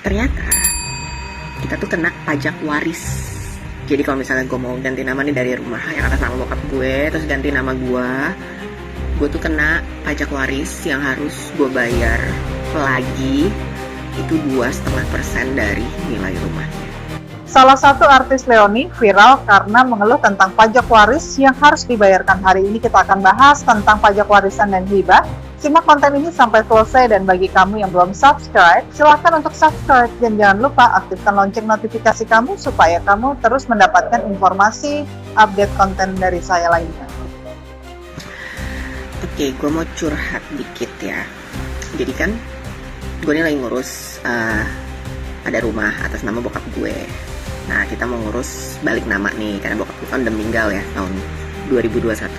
Ternyata kita tuh kena pajak waris. Jadi kalau misalnya gue mau ganti nama nih dari rumah yang atas nama bokap gue, terus ganti nama gue tuh kena pajak waris yang harus gue bayar lagi itu 2,5% dari nilai rumahnya. Salah satu artis Leony viral karena mengeluh tentang pajak waris yang harus dibayarkan. Hari ini kita akan bahas tentang pajak warisan dan hibah. Simak konten ini sampai selesai, dan bagi kamu yang belum subscribe, silahkan untuk subscribe dan jangan lupa aktifkan lonceng notifikasi kamu supaya kamu terus mendapatkan informasi update konten dari saya lainnya. Oke, gue mau curhat dikit ya. Jadi kan gue ini lagi ngurus ada rumah atas nama bokap gue. Nah, kita mau ngurus balik nama nih karena bokap gue kan udah meninggal ya tahun 2021.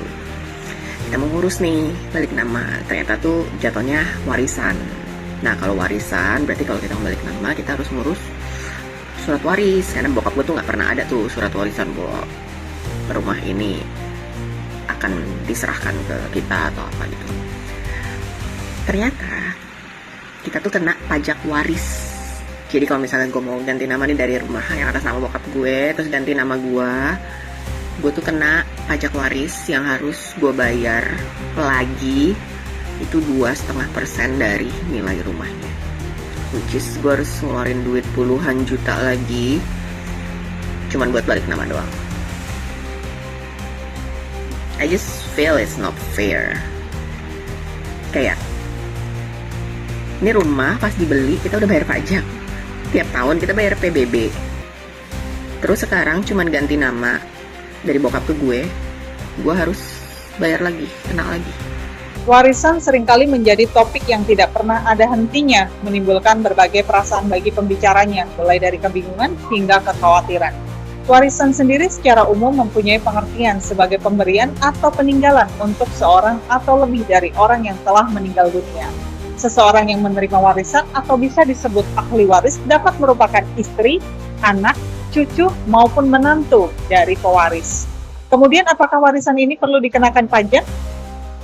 Kita mau ngurus nih balik nama. Ternyata tuh jatuhnya warisan. Nah, kalau warisan berarti kalau kita mau balik nama kita harus ngurus surat waris. Karena bokap gue tuh nggak pernah ada tuh surat warisan bahwa rumah ini akan diserahkan ke kita atau apa gitu. Ternyata kita tuh kena pajak waris. Jadi kalau misalnya gue mau ganti nama nih dari rumah yang atas nama bokap gue, terus ganti nama gue tuh kena pajak waris yang harus gue bayar lagi itu 2,5% dari nilai rumahnya. Which is gue harus ngeluarin duit puluhan juta lagi cuman buat balik nama doang. I just feel it's not fair. Kayak ini rumah pas dibeli kita udah bayar pajak. Tiap tahun kita bayar PBB. Terus sekarang cuman ganti nama dari bokap ke gue harus bayar lagi, kena lagi. Warisan seringkali menjadi topik yang tidak pernah ada hentinya, menimbulkan berbagai perasaan bagi pembicaranya, mulai dari kebingungan hingga kekhawatiran. Warisan sendiri secara umum mempunyai pengertian sebagai pemberian atau peninggalan untuk seorang atau lebih dari orang yang telah meninggal dunia. Seseorang yang menerima warisan atau bisa disebut ahli waris dapat merupakan istri, anak, cucu, maupun menantu dari pewaris. Kemudian apakah warisan ini perlu dikenakan pajak?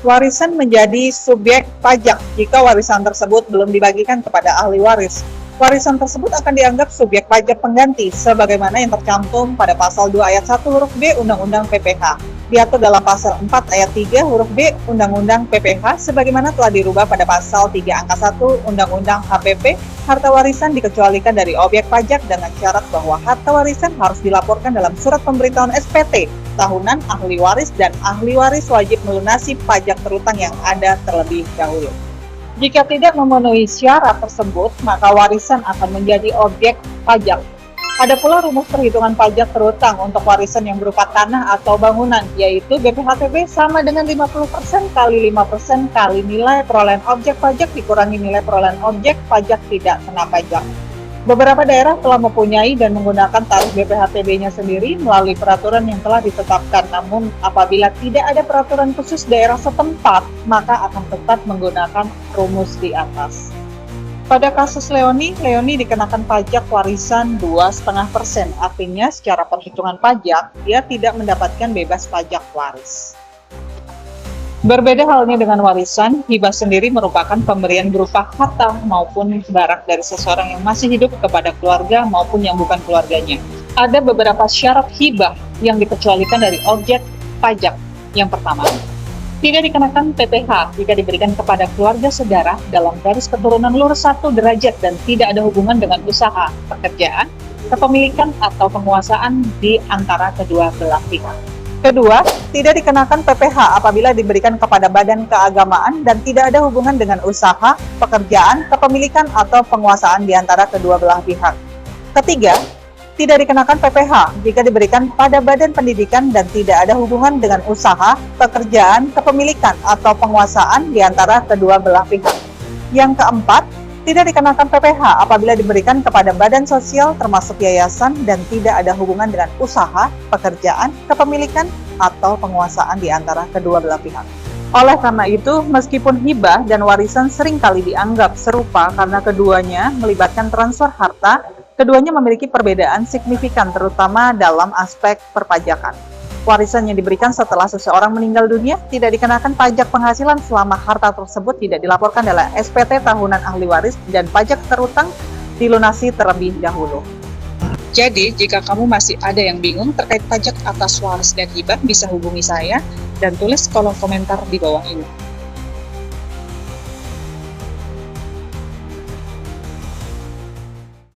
Warisan menjadi subjek pajak jika warisan tersebut belum dibagikan kepada ahli waris. Warisan tersebut akan dianggap subjek pajak pengganti sebagaimana yang tercantum pada pasal 2 ayat 1 huruf B Undang-Undang PPH. Diatur dalam pasal 4 ayat 3 huruf B Undang-Undang PPH sebagaimana telah dirubah pada pasal 3 angka 1 Undang-Undang HPP. Harta warisan dikecualikan dari objek pajak dengan syarat bahwa harta warisan harus dilaporkan dalam surat pemberitahuan SPT tahunan ahli waris, dan ahli waris wajib melunasi pajak terutang yang ada terlebih dahulu. Jika tidak memenuhi syarat tersebut, maka warisan akan menjadi objek pajak. Ada pula rumus perhitungan pajak terutang untuk warisan yang berupa tanah atau bangunan, yaitu BPHTB sama dengan 50% kali 5% kali nilai perolehan objek pajak dikurangi nilai perolehan objek pajak tidak kena pajak. Beberapa daerah telah mempunyai dan menggunakan tarif BPHTB-nya sendiri melalui peraturan yang telah ditetapkan. Namun, apabila tidak ada peraturan khusus daerah setempat, maka akan tetap menggunakan rumus di atas. Pada kasus Leony dikenakan pajak warisan 2,5%. Artinya, secara perhitungan pajak, dia tidak mendapatkan bebas pajak waris. Berbeda halnya dengan warisan, hibah sendiri merupakan pemberian berupa harta maupun barang dari seseorang yang masih hidup kepada keluarga maupun yang bukan keluarganya. Ada beberapa syarat hibah yang dikecualikan dari objek pajak. Yang pertama, tidak dikenakan PPH jika diberikan kepada keluarga saudara dalam garis keturunan lurus 1 derajat dan tidak ada hubungan dengan usaha, pekerjaan, kepemilikan, atau penguasaan di antara kedua belah pihak. Kedua, tidak dikenakan PPH apabila diberikan kepada badan keagamaan dan tidak ada hubungan dengan usaha, pekerjaan, kepemilikan, atau penguasaan di antara kedua belah pihak. Ketiga, tidak dikenakan PPH jika diberikan pada badan pendidikan dan tidak ada hubungan dengan usaha, pekerjaan, kepemilikan, atau penguasaan di antara kedua belah pihak. Yang keempat, tidak dikenakan PPH apabila diberikan kepada badan sosial termasuk yayasan dan tidak ada hubungan dengan usaha, pekerjaan, kepemilikan, atau penguasaan di antara kedua belah pihak. Oleh karena itu, meskipun hibah dan warisan seringkali dianggap serupa karena keduanya melibatkan transfer harta, keduanya memiliki perbedaan signifikan terutama dalam aspek perpajakan. Warisan yang diberikan setelah seseorang meninggal dunia tidak dikenakan pajak penghasilan selama harta tersebut tidak dilaporkan dalam SPT tahunan ahli waris, dan pajak terutang dilunasi terlebih dahulu. Jadi, jika kamu masih ada yang bingung terkait pajak atas waris dan hibah, bisa hubungi saya dan tulis kolom komentar di bawah ini.